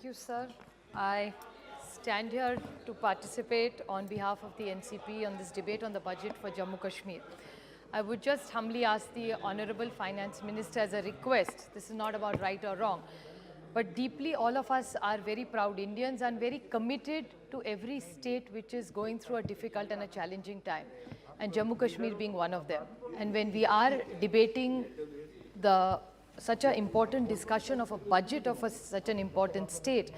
Thank you, sir. I stand here to participate on behalf of the NCP on this debate on the budget for Jammu Kashmir. I would just humbly ask the Honorable Finance Minister as a request, this is not about right or wrong, but deeply all of us are very proud Indians and very committed to every state which is going through a difficult and a challenging time, and Jammu Kashmir being one of them. And when we are debating such an important discussion of a budget of such an important state,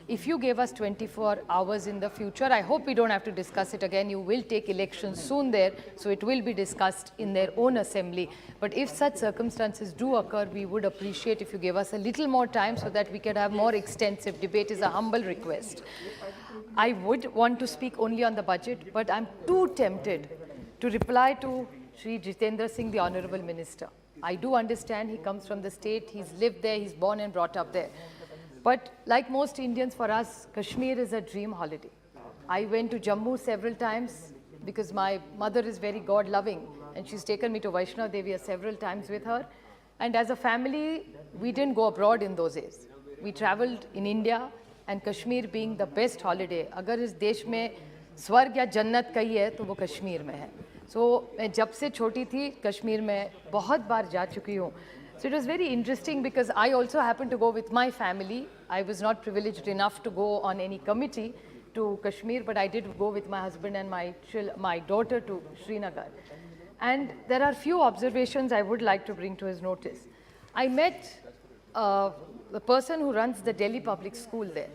if you gave us 24 hours in the future, I hope we don't have to discuss it again. You will take elections soon there, so it will be discussed in their own assembly. But if such circumstances do occur, we would appreciate if you gave us a little more time so that we could have more extensive debate, is a humble request. I would want to speak only on the budget, but I'm too tempted to reply to Shri Jitendra Singh, the Honorable Minister. I do understand he comes from the state, he's lived there, he's born and brought up there. But like most Indians, for us, Kashmir is a dream holiday. I went to Jammu several times because my mother is very God-loving and she's taken me to Vaishnav Devi several times with her. And as a family, we didn't go abroad in those days. We traveled in India, and Kashmir being the best holiday. अगर इस देश में स्वर्ग या जन्नत कही है तो वो कश्मीर में है. So मैं जब से छोटी थी कश्मीर में बहुत बार जा चुकी हूँ. So it was very interesting because I also happened to go with my family. I was not privileged enough to go on any committee to Kashmir, but I did go with my husband and my daughter to Srinagar. And there are few observations I would like to bring to his notice. I met the person who runs the Delhi Public School there.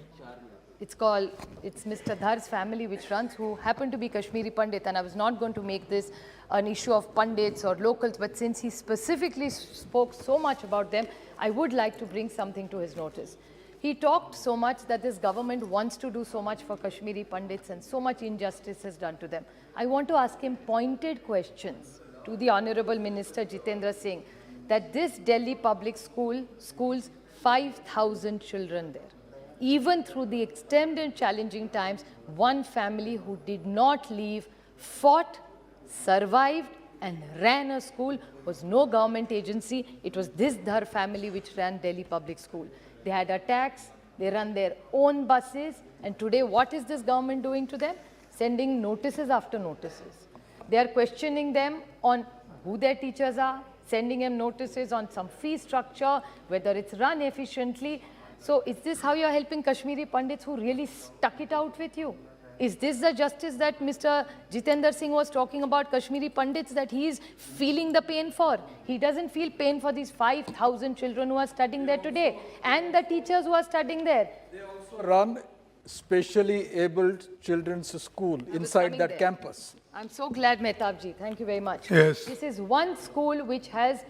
It's Mr. Dhar's family which runs, who happened to be Kashmiri Pandit, and I was not going to make this an issue of Pandits or locals, but since he specifically spoke so much about them, I would like to bring something to his notice. He talked so much that this government wants to do so much for Kashmiri Pandits and so much injustice is done to them. I want to ask him pointed questions to the Honorable Minister Jitendra Singh, that this Delhi public school schools 5,000 children there. Even through the extended challenging times, one family who did not leave, fought, survived and ran a school was no government agency. It was this Dhar family which ran Delhi Public School. They had attacks, they run their own buses, and today what is this government doing to them? Sending notices after notices. They are questioning them on who their teachers are, sending them notices on some fee structure, whether it's run efficiently. So is this how you are helping Kashmiri Pandits who really stuck it out with you? Is this the justice that Mr. Jitendra Singh was talking about, Kashmiri Pandits, that he is feeling the pain for? He doesn't feel pain for these 5,000 children who are studying there today and the teachers who are studying there. They also run specially abled children's school inside that campus. I'm so glad, Mehtabji. Thank you very much. Yes. This is one school which has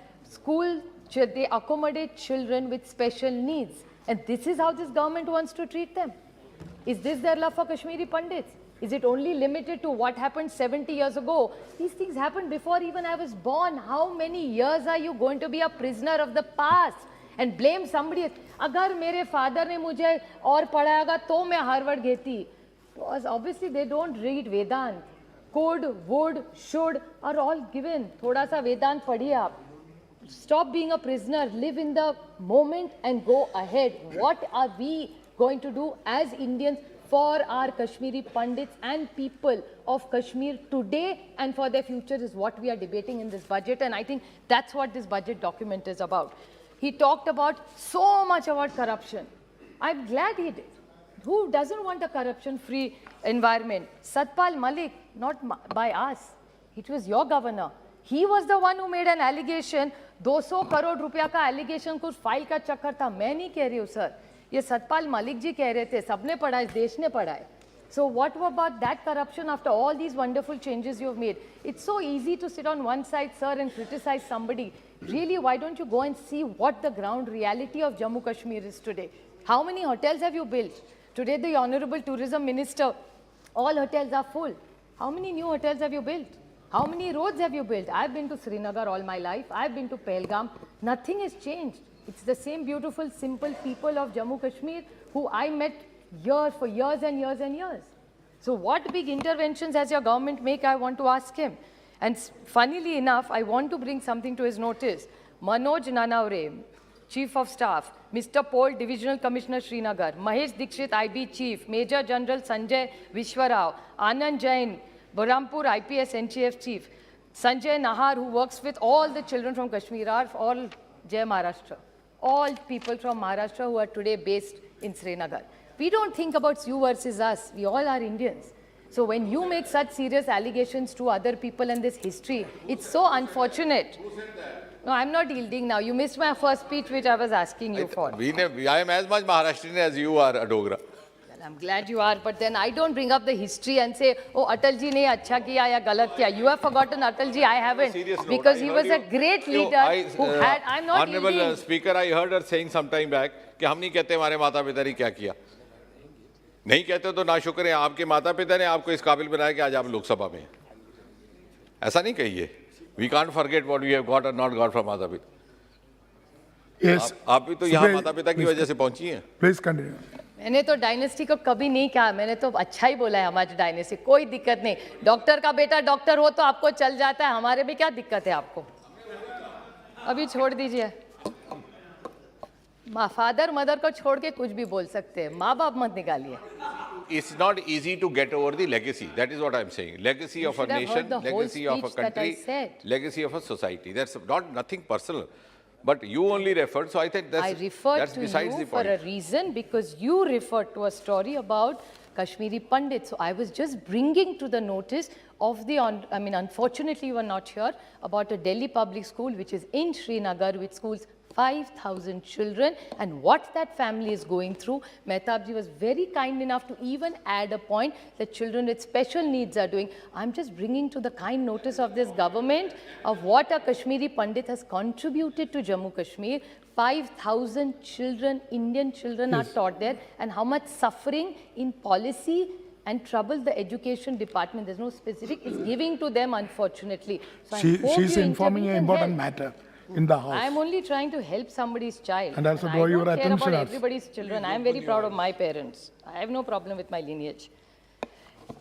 they accommodate children with special needs. And this is how this government wants to treat them. Is this their love for Kashmiri Pandits? Is it only limited to what happened 70 years ago? These things happened before even I was born. How many years are you going to be a prisoner of the past and blame somebody else? Agar mere father ne mujhe aur padhayega to main Harvard घेती. Because obviously they don't read Vedant. Could, would, should are all given. Thoda sa Vedant padhiye aap. Stop being a prisoner, live in the moment and go ahead. What are we going to do as Indians for our Kashmiri Pandits and people of Kashmir today and for their future is what we are debating in this budget, and I think that's what this budget document is about. He talked about so much about corruption. I'm glad he did. Who doesn't want a corruption-free environment? Satpal Malik, not by us. It was your governor. He was the one who made an allegation. 200 crore रुपया का allegation कुछ file का चक्कर था. मैं नहीं कह रही हूँ सर. ये सतपाल मलिक जी कह रहे थे. सबने पढ़ा है, देश ने पढ़ा है. So what about that corruption after all these wonderful changes you have made? It's so easy to sit on one side, sir, and criticize somebody. Really, why don't you go and see what the ground reality of Jammu Kashmir is today? How many hotels have you built? Today, the Honorable Tourism Minister, all hotels are full. How many new hotels have you built? How many roads have you built? I've been to Srinagar all my life. I've been to Pahalgam. Nothing has changed. It's the same beautiful, simple people of Jammu Kashmir who I met for years and years and years. So what big interventions has your government make, I want to ask him. And funnily enough, I want to bring something to his notice. Manoj Nanavre, Chief of Staff, Mr. Paul, Divisional Commissioner, Srinagar, Mahesh Dikshit, IB Chief, Major General Sanjay Vishwarao, Anand Jain, Burhampur IPS NCF Chief, Sanjay Nahar, who works with all the children from Kashmir, are all Jai Maharashtra. All people from Maharashtra who are today based in Srinagar. We don't think about you versus us. We all are Indians. So when you make such serious allegations to other people in this history, it's so unfortunate. Who said that? No, I'm not yielding now. You missed my first speech, which I was asking you for. I am as much Maharashtrian as you are, Adogra. Well, I'm glad you are, but then I don't bring up the history and say, oh, Atalji ne acha kiya ya galat kiya. You have forgotten Atalji, I haven't. Because he was a great leader who had, I'm not Honorable yielding. Speaker, I heard her saying some time back कि हम नहीं कहते हमारे माता पिता ने क्या किया. नहीं कहते तो ना शुक्र है आपके माता पिता ने आपको इस काबिल बनाया कि आज आप लोकसभा में हैं. ऐसा नहीं कहिए. We can't forget what we have got or not got from माता पिता. Yes. आप भी तो यहाँ माता पिता की वजह से पहुंची हैं. Please continue. मैंने तो डायनेस्टी को कभी नहीं कहा, मैंने तो अच्छा ही बोला है हमारी डायनेस्टी, कोई दिक्कत नहीं. डॉक्टर का बेटा डॉक्टर हो तो आपको चल जाता है, हमारे में क्या दिक्कत है आपको? अभी छोड़ दीजिए. फादर मदर को छोड़ के कुछ भी बोल सकते हैं, माँ बाप मत निकालिए. It's not easy to get over the legacy. That is what I'm saying. Legacy of a nation, legacy of a country, legacy of a society. That's not nothing personal. But you only referred, so I think that's besides the point. For a reason, because you referred to a story about Kashmiri Pandits. So I was just bringing to the notice of the, unfortunately you were not here, about a Delhi public school which is in Srinagar, which schools 5,000 children, and what that family is going through. Mehtab ji was very kind enough to even add a point that children with special needs are doing. I'm just bringing to the kind notice of this government of what a Kashmiri Pandit has contributed to Jammu Kashmir. 5,000 children, Indian children are taught there, and how much suffering in policy and trouble the education department, there's no specific, is giving to them, unfortunately. So She's informing an important matter in the house. I'm only trying to help somebody's child. And also draw your I don't care attention about also. everybody's children. I'm very proud of my parents. I have no problem with my lineage.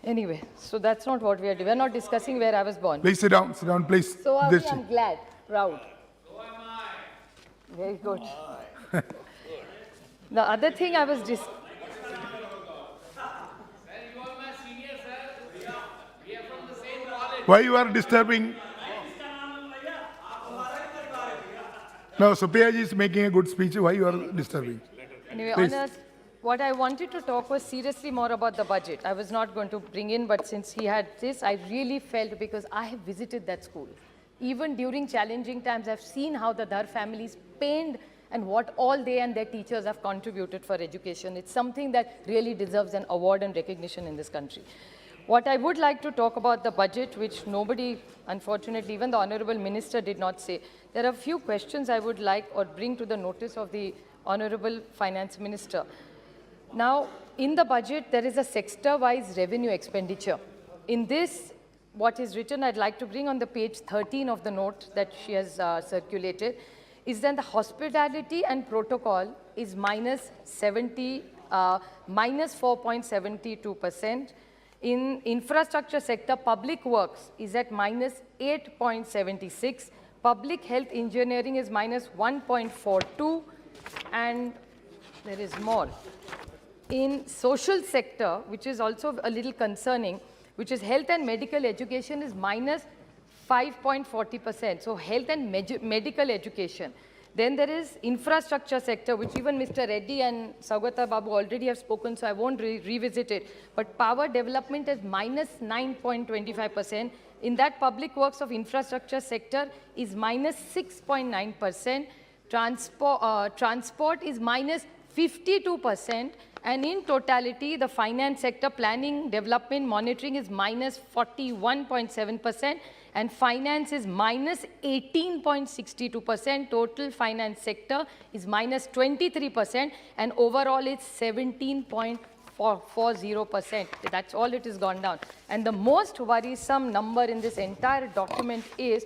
Anyway, so that's not what we are doing. We're not discussing where I was born. Please sit down, please. So are we, This I'm glad, proud. So am I. Very good. The other thing I was Why you are disturbing? No, Supriya ji is making a good speech. Why you are disturbing? Anyway, Please. Honours, what I wanted to talk was seriously more about the budget. I was not going to bring in, but since he had this, I really felt, because I have visited that school. Even during challenging times, I've seen how the Dhar families pained and what all they and their teachers have contributed for education. It's something that really deserves an award and recognition in this country. What I would like to talk about the budget, which nobody, unfortunately, even the Honorable Minister did not say. There are a few questions I would like or bring to the notice of the Honorable Finance Minister. Now, in the budget, there is a sector-wise revenue expenditure. In this, what is written, I'd like to bring on the page 13 of the note that she has circulated, is that the hospitality and protocol is minus 4.72%. In infrastructure sector, public works is at minus 8.76. Public health engineering is minus 1.42. And there is more. In social sector, which is also a little concerning, which is health and medical education, is minus 5.40%. So health and medical education. Then there is infrastructure sector, which even Mr. Reddy and Saugata Babu already have spoken, so I won't revisit it. But power development is minus 9.25%. In that, public works of infrastructure sector is minus 6.9%. Transport is minus 52%. And in totality, the finance sector, planning, development, monitoring is minus 41.7%. And finance is minus 18.62%. Total finance sector is minus 23%. And overall, it's 17.40%. That's all it has gone down. And the most worrisome number in this entire document is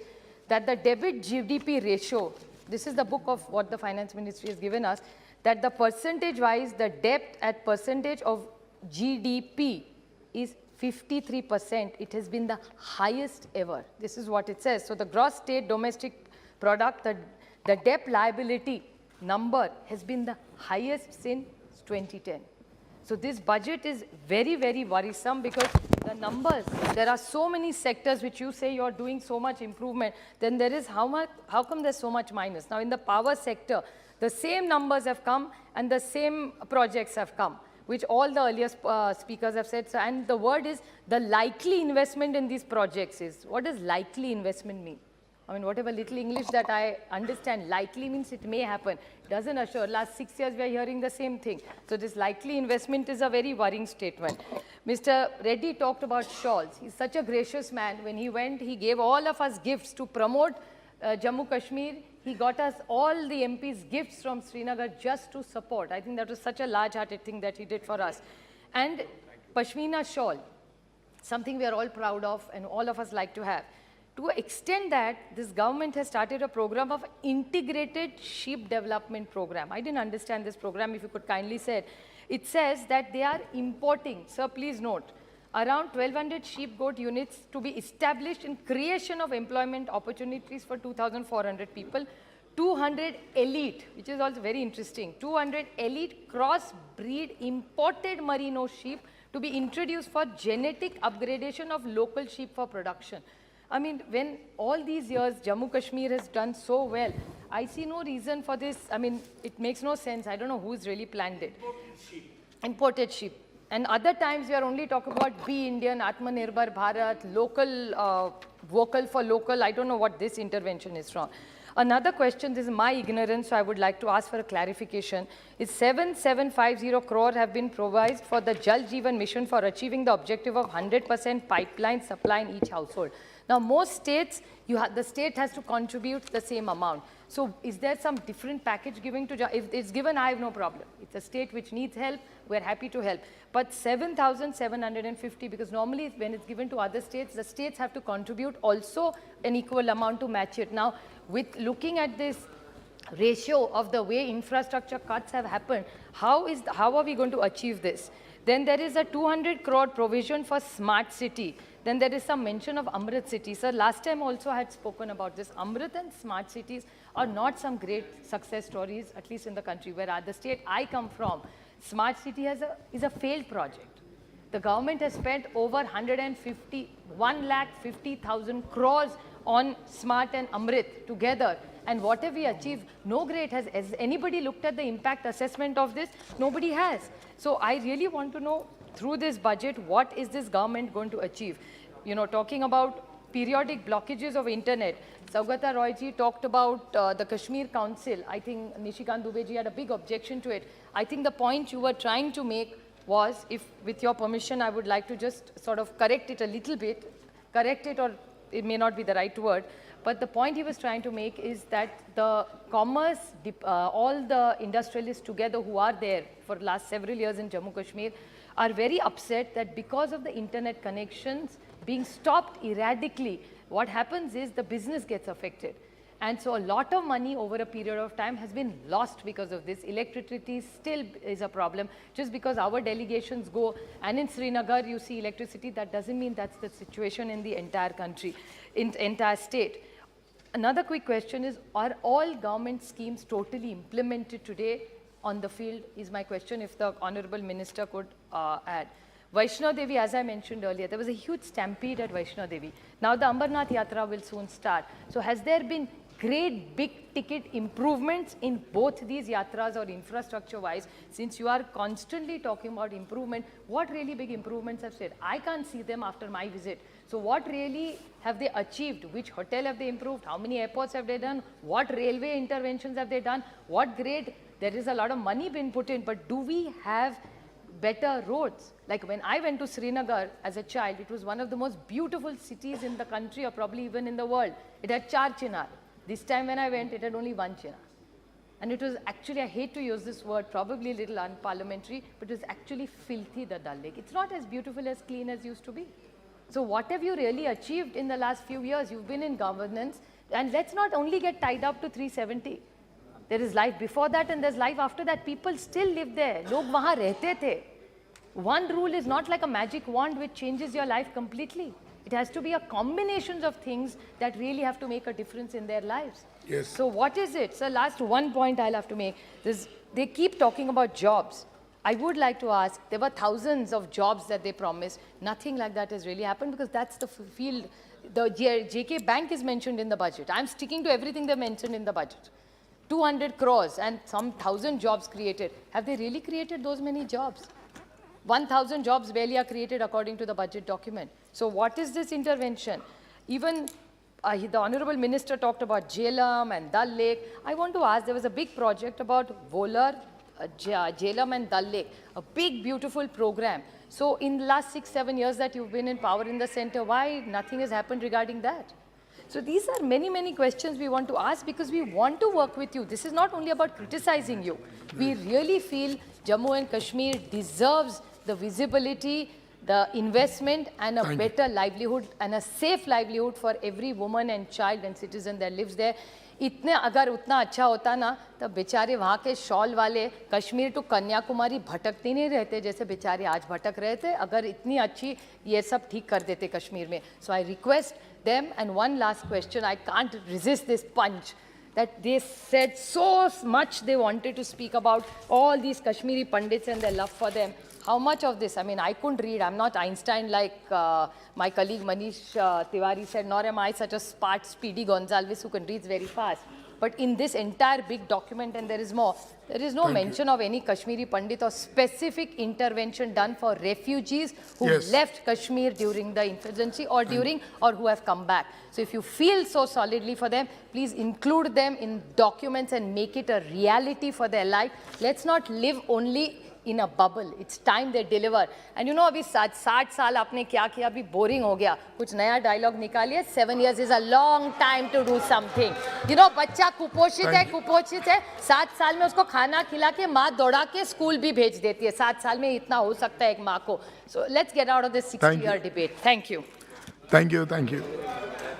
that the debit GDP ratio, this is the book of what the finance ministry has given us, that the percentage-wise, the debt at percentage of GDP is 53%. It has been the highest ever. This is what it says. So the gross state domestic product, the debt liability number has been the highest since 2010. So this budget is very, very worrisome because the numbers, there are so many sectors which you say you're doing so much improvement, then there is how come there's so much minus? Now in the power sector, the same numbers have come and the same projects have come, which all the earlier speakers have said. So, and the word is the likely investment in these projects is, what does likely investment mean? I mean, whatever little English that I understand, likely means it may happen. Doesn't assure. Last 6 years, we are hearing the same thing. So this likely investment is a very worrying statement. Mr. Reddy talked about shawls. He's such a gracious man. When he went, he gave all of us gifts to promote Jammu Kashmir. He got us all the MPs gifts from Srinagar just to support. I think that was such a large-hearted thing that he did for us. And Pashmina shawl, something we are all proud of and all of us like to have. To extend that, this government has started a program of integrated sheep development program. I didn't understand this program, if you could kindly say it. It says that they are importing, sir, please note, around 1,200 sheep goat units to be established in creation of employment opportunities for 2,400 people, 200 elite, which is also very interesting, 200 elite cross-breed imported merino sheep to be introduced for genetic upgradation of local sheep for production. I mean, when all these years Jammu Kashmir has done so well, I see no reason for this. I mean, it makes no sense. I don't know who's really planned it. Imported sheep. And other times we are only talking about Be Indian, Atmanirbhar Bharat, local, vocal for local. I don't know what this intervention is from. Another question, this is my ignorance, so I would like to ask for a clarification. Is 7750 crore have been provided for the Jal Jeevan mission for achieving the objective of 100% pipeline supply in each household. Now, most states, the state has to contribute the same amount. So, is there some different package given to, if it's given, I have no problem. It's a state which needs help, we're happy to help. But 7,750, because normally when it's given to other states, the states have to contribute also an equal amount to match it. Now, with looking at this ratio of the way infrastructure cuts have happened, how are we going to achieve this? Then there is a 200 crore provision for smart city. Then there is some mention of Amrit city. Sir, last time also I had spoken about this. Amrit and smart cities are not some great success stories, at least in the country, where the state I come from, smart city is a failed project. The government has spent over 1,50,000 crores on Smart and Amrit together. And what have we achieved? No great. Has anybody looked at the impact assessment of this? Nobody has. So I really want to know, through this budget, what is this government going to achieve? You know, talking about periodic blockages of internet, Saugata Roy ji talked about the Kashmir Council. I think Nishikant Dubey ji had a big objection to it. I think the point you were trying to make was, if with your permission, I would like to just sort of correct it a little bit, correct it, or it may not be the right word, but the point he was trying to make is that the commerce, all the industrialists together who are there for the last several years in Jammu Kashmir are very upset that because of the internet connections being stopped erratically, what happens is the business gets affected. And so a lot of money over a period of time has been lost because of this. Electricity still is a problem. Just because our delegations go, and in Srinagar you see electricity, that doesn't mean that's the situation in the entire country, in the entire state. Another quick question is, are all government schemes totally implemented today on the field, is my question, if the Honorable Minister could add. Vaishno Devi, as I mentioned earlier, there was a huge stampede at Vaishno Devi. Now the Ambarnath Yatra will soon start. So has there been great big ticket improvements in both these yatras or infrastructure wise? Since you are constantly talking about improvement, what really big improvements have said? I can't see them after my visit. So what really have they achieved? Which hotel have they improved? How many airports have they done? What railway interventions have they done? What grade? There is a lot of money being put in, but do we have better roads? Like when I went to Srinagar as a child, it was one of the most beautiful cities in the country, or probably even in the world. It had 4 chinar. This time when I went, it had only 1 chinar. And it was actually, I hate to use this word, probably a little unparliamentary, but it was actually filthy, the Dal Lake. It's not as beautiful, as clean as used to be. So what have you really achieved in the last few years? You've been in governance, and let's not only get tied up to 370. There is life before that and there's life after that. People still live there. Log wahan rehte the. One rule is not like a magic wand which changes your life completely. It has to be a combination of things that really have to make a difference in their lives. Yes. So what is it? So last one point I'll have to make is they keep talking about jobs. I would like to ask, there were thousands of jobs that they promised. Nothing like that has really happened because that's the field. The JK Bank is mentioned in the budget. I'm sticking to everything they mentioned in the budget. 200 crores and some 1,000 jobs created. Have they really created those many jobs? 1,000 jobs barely are created according to the budget document. So what is this intervention? Even the Honorable Minister talked about Jhelum and Dal Lake. I want to ask, there was a big project about Volar, Jhelum and Dal Lake, a big, beautiful program. So in the last 6-7 years that you've been in power in the center, why nothing has happened regarding that? So these are many, many questions we want to ask because we want to work with you. This is not only about criticizing you. We really feel Jammu and Kashmir deserves the visibility, the investment and a better livelihood and a safe livelihood for every woman and child and citizen that lives there. इतने अगर उतना अच्छा होता ना तो बेचारे वहाँ के शॉल वाले कश्मीर टू कन्याकुमारी भटकते नहीं रहते जैसे बेचारे आज भटक रहे थे अगर इतनी अच्छी ये सब ठीक कर देते कश्मीर में. So I request them, and one last question, I can't resist this punch, that they said so much they wanted to speak about all these Kashmiri Pandits and their love for them. How much of this? I mean, I couldn't read. I'm not Einstein like my colleague Manish Tiwari said, nor am I such a smart, speedy Gonzalez who can read very fast. But in this entire big document, and there is more, there is no mention of any Kashmiri Pandit or specific intervention done for refugees who left Kashmir during the insurgency or during or who have come back. So if you feel so solidly for them, please include them in documents and make it a reality for their life. Let's not live only in a bubble. It's time they deliver. And you know, अभी 60 साल आपने क्या किया, अभी boring हो गया. कुछ नया dialogue निकालिए. 7 years is a long time to do something. You know, बच्चा कुपोषित है. 7 साल में उसको खाना खिला के माँ दौड़ा के स्कूल भी भेज देती है. 7 साल में इतना हो सकता है एक माँ को. So let's get out of this 60-year debate. Thank you. Thank you.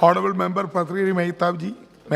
Honorable Member Patri Mehtab ji.